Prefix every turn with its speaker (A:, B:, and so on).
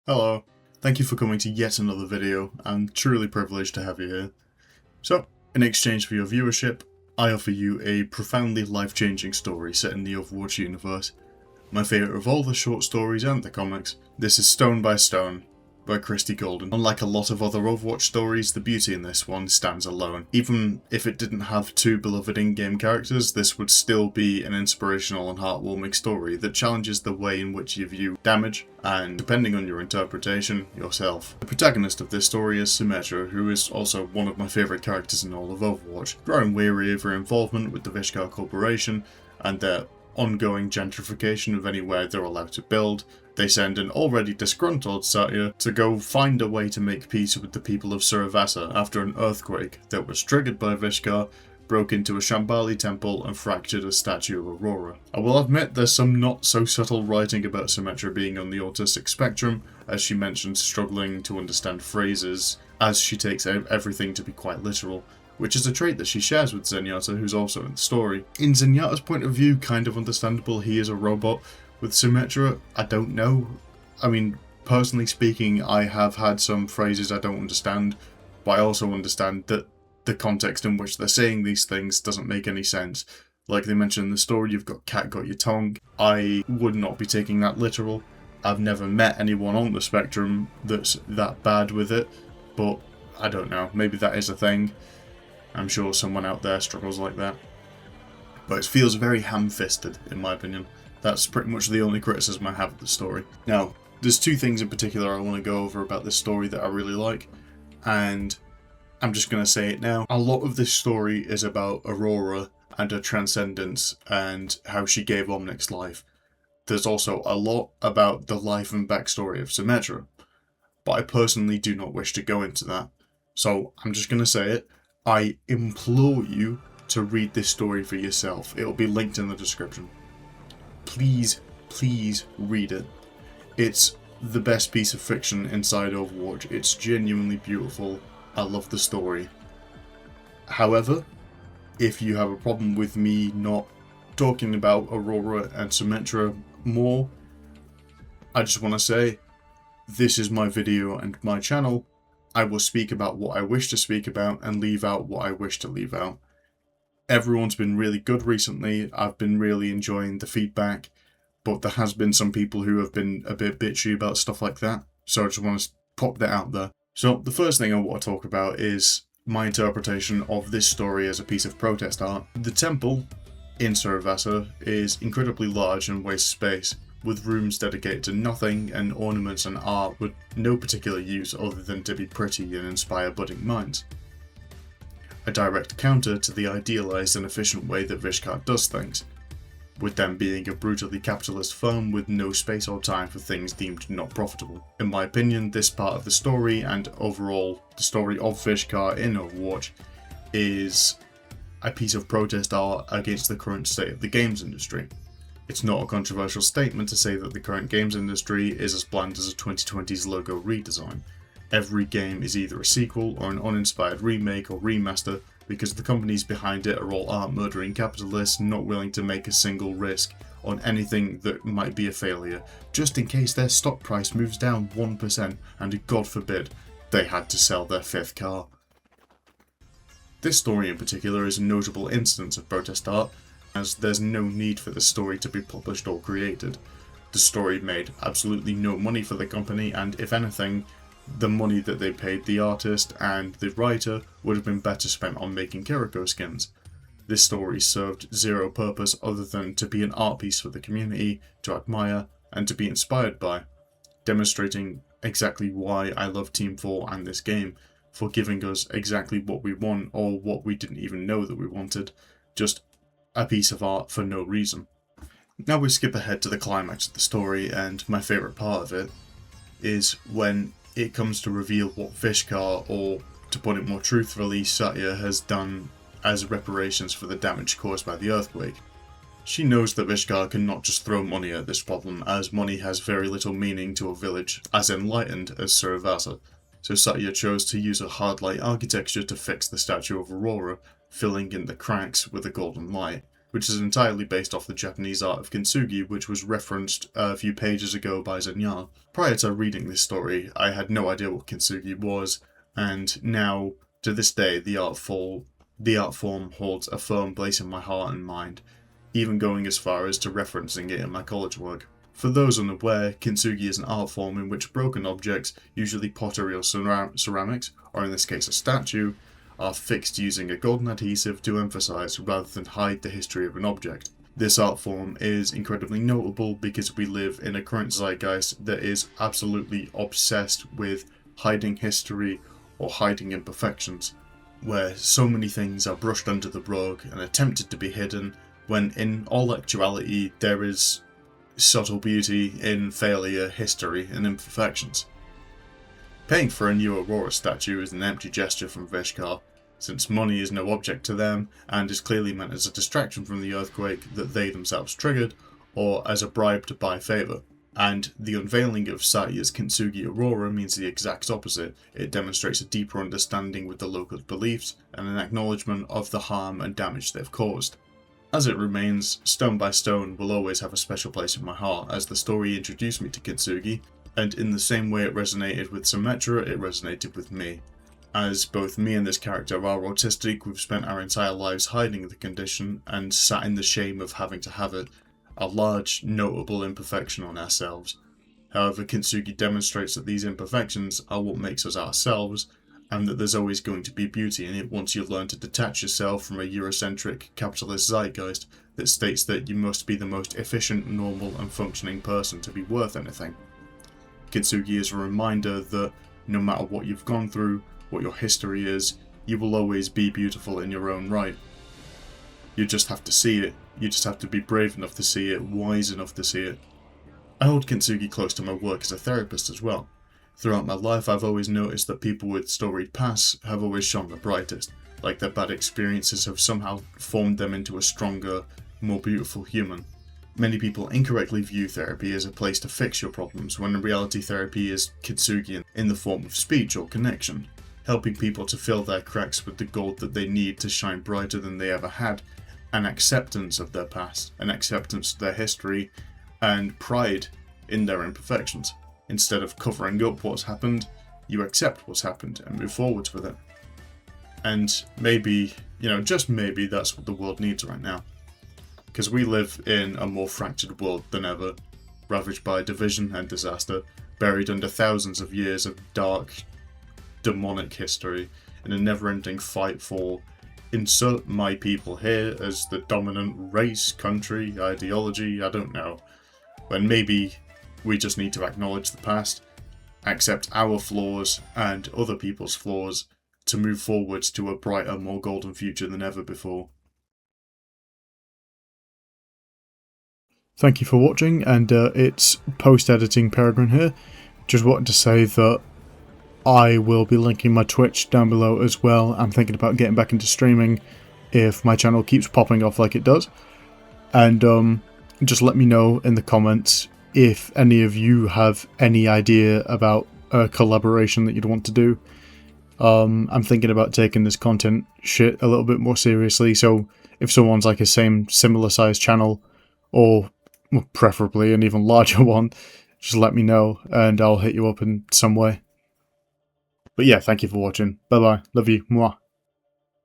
A: Hello, thank you for coming to yet another video. I'm truly privileged to have you here. So, in exchange for your viewership, I offer you a profoundly life-changing story set in the Overwatch universe. My favourite of all the short stories and the comics. This is Stone by Stone by Christie Golden. Unlike a lot of other Overwatch stories, the beauty in this one stands alone. Even if it didn't have two beloved in-game characters, this would still be an inspirational and heartwarming story that challenges the way in which you view damage, and depending on your interpretation, yourself. The protagonist of this story is Symmetra, who is also one of my favourite characters in all of Overwatch. Growing weary of her involvement with the Vishkar Corporation and their ongoing gentrification of anywhere they're allowed to build, they send an already disgruntled Satya to go find a way to make peace with the people of Suravasa after an earthquake that was triggered by Vishkar broke into a Shambhali temple and fractured a statue of Aurora. I will admit there's some not so subtle writing about Symmetra being on the autistic spectrum, as she mentions struggling to understand phrases, as she takes everything to be quite literal, which is a trait that she shares with Zenyatta, who's also in the story. In Zenyatta's point of view, kind of understandable, he is a robot. With Symmetra, I don't know. I mean, personally speaking, I have had some phrases I don't understand, but I also understand that the context in which they're saying these things doesn't make any sense. Like they mentioned in the story, you've got cat got your tongue. I would not be taking that literal. I've never met anyone on the spectrum that's that bad with it, but I don't know, maybe that is a thing. I'm sure someone out there struggles like that. But it feels very ham-fisted, in my opinion. That's pretty much the only criticism I have of the story. Now, there's two things in particular I want to go over about this story that I really like, and I'm just going to say it now. A lot of this story is about Aurora and her transcendence and how she gave Omnix life. There's also a lot about the life and backstory of Symmetra, but I personally do not wish to go into that. So I'm just going to say it. I implore you to read this story for yourself. It'll be linked in the description. Please, please read it. It's the best piece of fiction inside Overwatch. It's genuinely beautiful. I love the story. However, if you have a problem with me not talking about Aurora and Symmetra more, I just want to say, this is my video and my channel. I will speak about what I wish to speak about and leave out what I wish to leave out. Everyone's been really good recently. I've been really enjoying the feedback, but there has been some people who have been a bit bitchy about stuff like that, so I just want to pop that out there. So the first thing I want to talk about is my interpretation of this story as a piece of protest art. The temple in Suravasa is incredibly large and wastes space, with rooms dedicated to nothing and ornaments and art with no particular use other than to be pretty and inspire budding minds. A direct counter to the idealised and efficient way that Vishkar does things, with them being a brutally capitalist firm with no space or time for things deemed not profitable. In my opinion, this part of the story, and overall the story of Vishkar in Overwatch, is a piece of protest art against the current state of the games industry. It's not a controversial statement to say that the current games industry is as bland as a 2020's logo redesign. Every game is either a sequel or an uninspired remake or remaster because the companies behind it are all art-murdering capitalists not willing to make a single risk on anything that might be a failure, just in case their stock price moves down 1% and, God forbid, they had to sell their fifth car. This story in particular is a notable instance of protest art, as there's no need for the story to be published or created. The story made absolutely no money for the company, and if anything, the money that they paid the artist and the writer would have been better spent on making Kiriko skins. This story served zero purpose other than to be an art piece for the community to admire and to be inspired by, demonstrating exactly why I love Team 4 and this game, for giving us exactly what we want or what we didn't even know that we wanted, just a piece of art for no reason. Now we skip ahead to the climax of the story, and my favourite part of it is when it comes to reveal what Vishkar, or to put it more truthfully, Satya has done as reparations for the damage caused by the earthquake. She knows that Vishkar cannot just throw money at this problem, as money has very little meaning to a village as enlightened as Suravasa, so Satya chose to use a hard light architecture to fix the statue of Aurora, filling in the cracks with a golden light. which is entirely based off the Japanese art of kintsugi, which was referenced a few pages ago by Zenya. Prior to reading this story, I had no idea what kintsugi was, and now, to this day, the art form holds a firm place in my heart and mind, even going as far as to referencing it in my college work. For those unaware, kintsugi is an art form in which broken objects, usually pottery or ceramics, or in this case a statue, are fixed using a golden adhesive to emphasize rather than hide the history of an object. This art form is incredibly notable because we live in a current zeitgeist that is absolutely obsessed with hiding history or hiding imperfections, where so many things are brushed under the rug and attempted to be hidden, when in all actuality there is subtle beauty in failure, history, and imperfections. Paying for a new Aurora statue is an empty gesture from Vishkar, since money is no object to them and is clearly meant as a distraction from the earthquake that they themselves triggered, or as a bribe to buy favour. And the unveiling of Satya's Kintsugi Aurora means the exact opposite. It demonstrates a deeper understanding with the locals' beliefs and an acknowledgement of the harm and damage they've caused. As it remains, Stone by Stone will always have a special place in my heart, as the story introduced me to Kintsugi, and in the same way it resonated with Symmetra, it resonated with me. As both me and this character are autistic, we've spent our entire lives hiding the condition and sat in the shame of having to have it, a large, notable imperfection on ourselves. However, Kintsugi demonstrates that these imperfections are what makes us ourselves, and that there's always going to be beauty in it once you learn to detach yourself from a Eurocentric capitalist zeitgeist that states that you must be the most efficient, normal, and functioning person to be worth anything. Kintsugi is a reminder that no matter what you've gone through, what your history is, you will always be beautiful in your own right. You just have to see it. You just have to be brave enough to see it, wise enough to see it. I hold Kintsugi close to my work as a therapist as well. Throughout my life, I've always noticed that people with storied pasts have always shone the brightest, like their bad experiences have somehow formed them into a stronger, more beautiful human. Many people incorrectly view therapy as a place to fix your problems, when in reality therapy is kintsugi in the form of speech or connection, helping people to fill their cracks with the gold that they need to shine brighter than they ever had, an acceptance of their past, an acceptance of their history, and pride in their imperfections. Instead of covering up what's happened, you accept what's happened and move forwards with it. And maybe, just maybe that's what the world needs right now. Because we live in a more fractured world than ever, ravaged by division and disaster, buried under thousands of years of dark, demonic history, in a never-ending fight for insert my people here as the dominant race, country, ideology, I don't know. When maybe we just need to acknowledge the past, accept our flaws and other people's flaws to move forwards to a brighter, more golden future than ever before. Thank you for watching, and it's post-editing Peregrine here. Just wanted to say that I will be linking my Twitch down below as well. I'm thinking about getting back into streaming if my channel keeps popping off like it does. And just let me know in the comments if any of you have any idea about a collaboration that you'd want to do. I'm thinking about taking this content shit a little bit more seriously, so if someone's like a similar sized channel, or preferably an even larger one, just let me know and I'll hit you up in some way. But yeah, thank you for watching. Bye bye. Love you. Mwah.